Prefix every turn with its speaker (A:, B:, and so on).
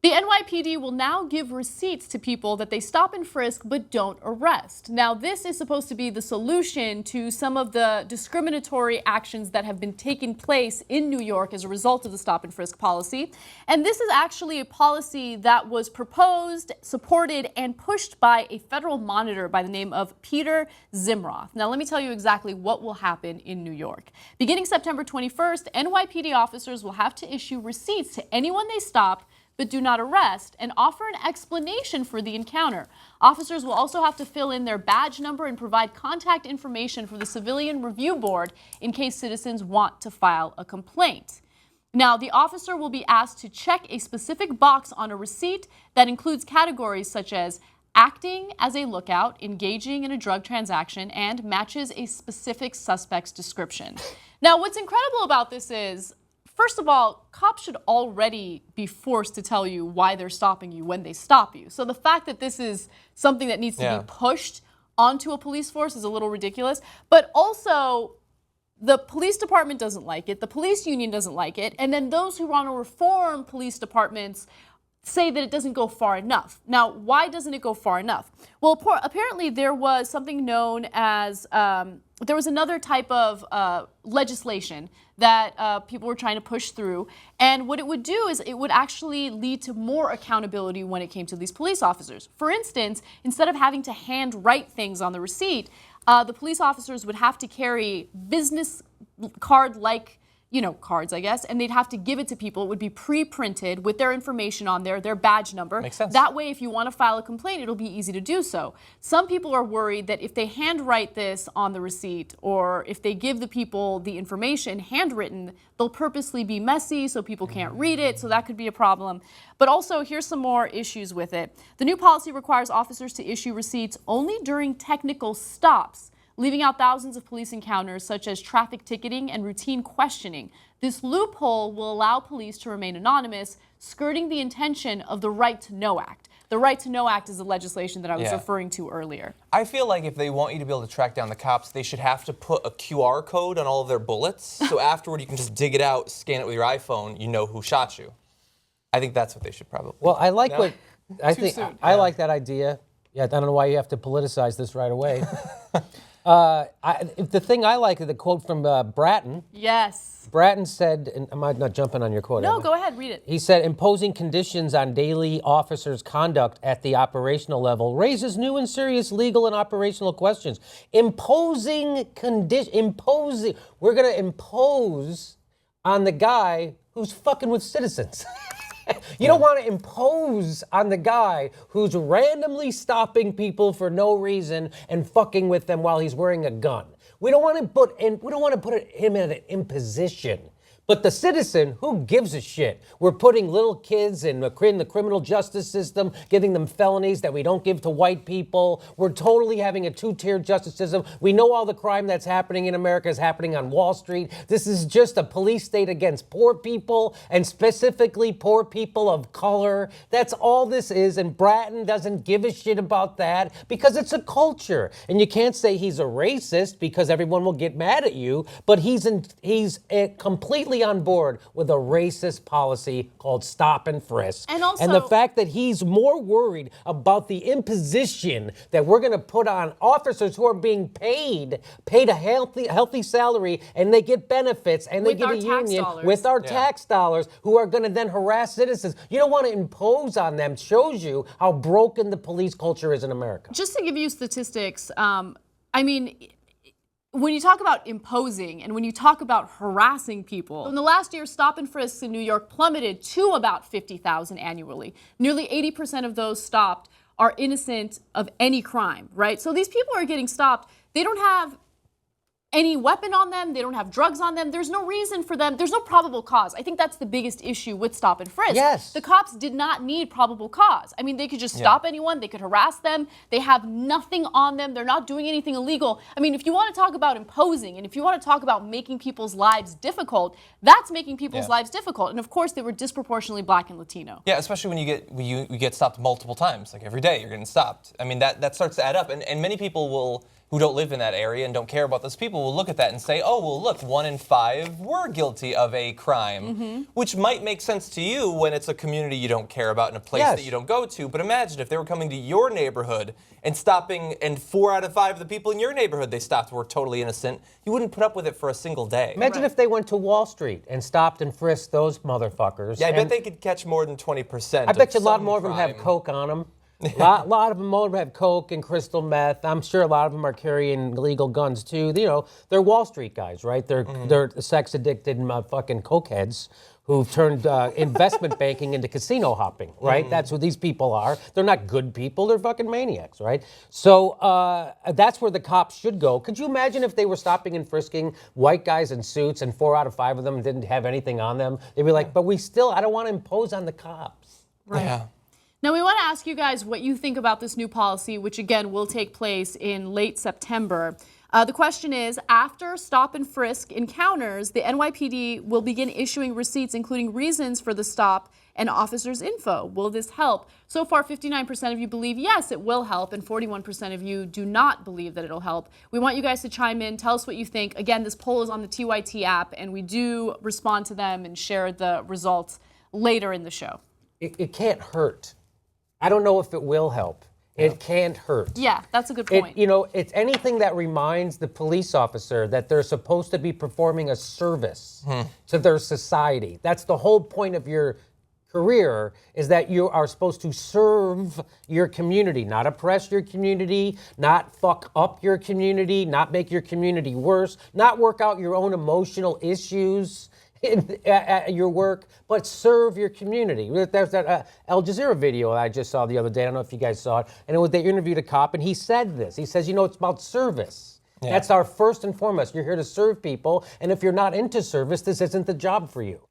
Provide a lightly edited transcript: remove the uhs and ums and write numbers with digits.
A: The NYPD will now give receipts to people that they stop and frisk but don't arrest. Now, this is supposed to be the solution to some of the discriminatory actions that have been taking place in New York as a result of the stop and frisk policy. And this is actually a policy that was proposed, supported, and pushed by a federal monitor by the name of Peter Zimroth. Now, let me tell you exactly what will happen in New York. Beginning September 21st, NYPD officers will have to issue receipts to anyone they stop but do not arrest, and offer an explanation for the encounter. Officers will also have to fill in their badge number and provide contact information for the Civilian Review Board in case citizens want to file a complaint. Now, the officer will be asked to check a specific box on a receipt that includes categories such as acting as a lookout, engaging in a drug transaction, and matches a specific suspect's description. Now, what's incredible about this is, first of all, cops should already be forced to tell you why they're stopping you when they stop you. So the fact that this is something that needs to be pushed onto a police force is a little ridiculous. But also, the police department doesn't like it, the police union doesn't like it, and then those who want to reform police departments say that it doesn't go far enough. Now, why doesn't it go far enough? Well, apparently there was something known as, there was another type of legislation that people were trying to push through. And what it would do is it would actually lead to more accountability when it came to these police officers. For instance, instead of having to hand write things on the receipt, the police officers would have to carry business card-like cards, I guess, and they'd have to give it to people. It would be pre-printed with their information on there, their badge number.
B: Makes sense.
A: That way, if you want to file a complaint, it'll be easy to do so. Some people are worried that if they handwrite this on the receipt, or if they give the people the information handwritten, they'll purposely be messy so people can't read it, so that could be a problem. But also, here's some more issues with it. The new policy requires officers to issue receipts only during technical stops, leaving out thousands of police encounters such as traffic ticketing and routine questioning. This loophole will allow police to remain anonymous, skirting the intention of the Right to Know Act. The Right to Know Act is the legislation that I was referring to earlier.
B: I feel like if they want you to be able to track down the cops, they should have to put a QR code on all of their bullets, so afterward you can just dig it out, scan it with your iPhone, you know who shot you. I think that's what they should probably do.
C: Well, I like I like that idea. Yeah, I don't know why you have to politicize this right away. The thing I like is the quote from Bratton.
A: Yes.
C: Bratton said, and am I not jumping on your quote?
A: No, go ahead, read it.
C: He said, imposing conditions on daily officers' conduct at the operational level raises new and serious legal and operational questions. We're going to impose on the guy who's fucking with citizens. You don't want to impose on the guy who's randomly stopping people for no reason and fucking with them while he's wearing a gun. We don't want to put him in an imposition. But the citizen, who gives a shit? We're putting little kids in the criminal justice system, giving them felonies that we don't give to white people. We're totally having a two-tiered justice system. We know all the crime that's happening in America is happening on Wall Street. This is just a police state against poor people, and specifically poor people of color. That's all this is, and Bratton doesn't give a shit about that because it's a culture. And you can't say he's a racist because everyone will get mad at you, but he's completely on board with a racist policy called stop and frisk. And the fact that he's more worried about the imposition that we're going to put on officers who are being paid a healthy salary, and they get benefits, and they get a union with our tax dollars, who are going to then harass citizens. You don't want to impose on them. Shows you how broken the police culture is in America.
A: Just to give you statistics, when you talk about imposing and when you talk about harassing people, in the last year, stop and frisks in New York plummeted to about 50,000 annually. Nearly 80% of those stopped are innocent of any crime, right? So these people are getting stopped. They don't have any weapon on them. They don't have drugs on them. There's no reason for them. There's no probable cause. I think that's the biggest issue with stop and frisk.
C: Yes.
A: The cops did not need probable cause. I mean, they could just stop anyone. They could harass them. They have nothing on them. They're not doing anything illegal. I mean, if you want to talk about imposing and if you want to talk about making people's lives difficult, that's making people's lives difficult. And of course, they were disproportionately Black and Latino.
B: Yeah, especially when you get stopped multiple times, like every day you're getting stopped. I mean, that starts to add up. And many people will who don't live in that area and don't care about those people will look at that and say, oh, well, look, 1 in 5 were guilty of a crime, which might make sense to you when it's a community you don't care about in a place that you don't go to. But imagine if they were coming to your neighborhood and stopping, and 4 out of 5 of the people in your neighborhood they stopped were totally innocent. You wouldn't put up with it for a single day.
C: Imagine if they went to Wall Street and stopped and frisked those motherfuckers.
B: Yeah, I bet they could catch more than 20%.
C: I bet you a lot more of them have coke on them. A lot of them have coke and crystal meth. I'm sure a lot of them are carrying illegal guns too. You know, they're Wall Street guys, right? They're sex addicted fucking cokeheads who've turned investment banking into casino hopping, right? That's what these people are. They're not good people. They're fucking maniacs, right? So that's where the cops should go. Could you imagine if they were stopping and frisking white guys in suits and 4 out of 5 of them didn't have anything on them? They'd be like, but I don't want to impose on the cops.
A: Right.
B: Yeah.
A: Now, we want to ask you guys what you think about this new policy, which again will take place in late September. The question is, after stop and frisk encounters, the NYPD will begin issuing receipts, including reasons for the stop and officers' info. Will this help? So far, 59% of you believe yes, it will help, and 41% of you do not believe that it'll help. We want you guys to chime in, tell us what you think. Again, this poll is on the TYT app, and we do respond to them and share the results later in the show.
C: It can't hurt. I don't know if it will help. It can't hurt.
A: Yeah, that's a good point.
C: It's anything that reminds the police officer that they're supposed to be performing a service to their society. That's the whole point of your career, is that you are supposed to serve your community, not oppress your community, not fuck up your community, not make your community worse, not work out your own emotional issues at your work, but serve your community. There's that Al Jazeera video I just saw the other day. I don't know if you guys saw it. And they interviewed a cop, and he said this. He says, it's about service. Yeah. That's our first and foremost. You're here to serve people, and if you're not into service, this isn't the job for you.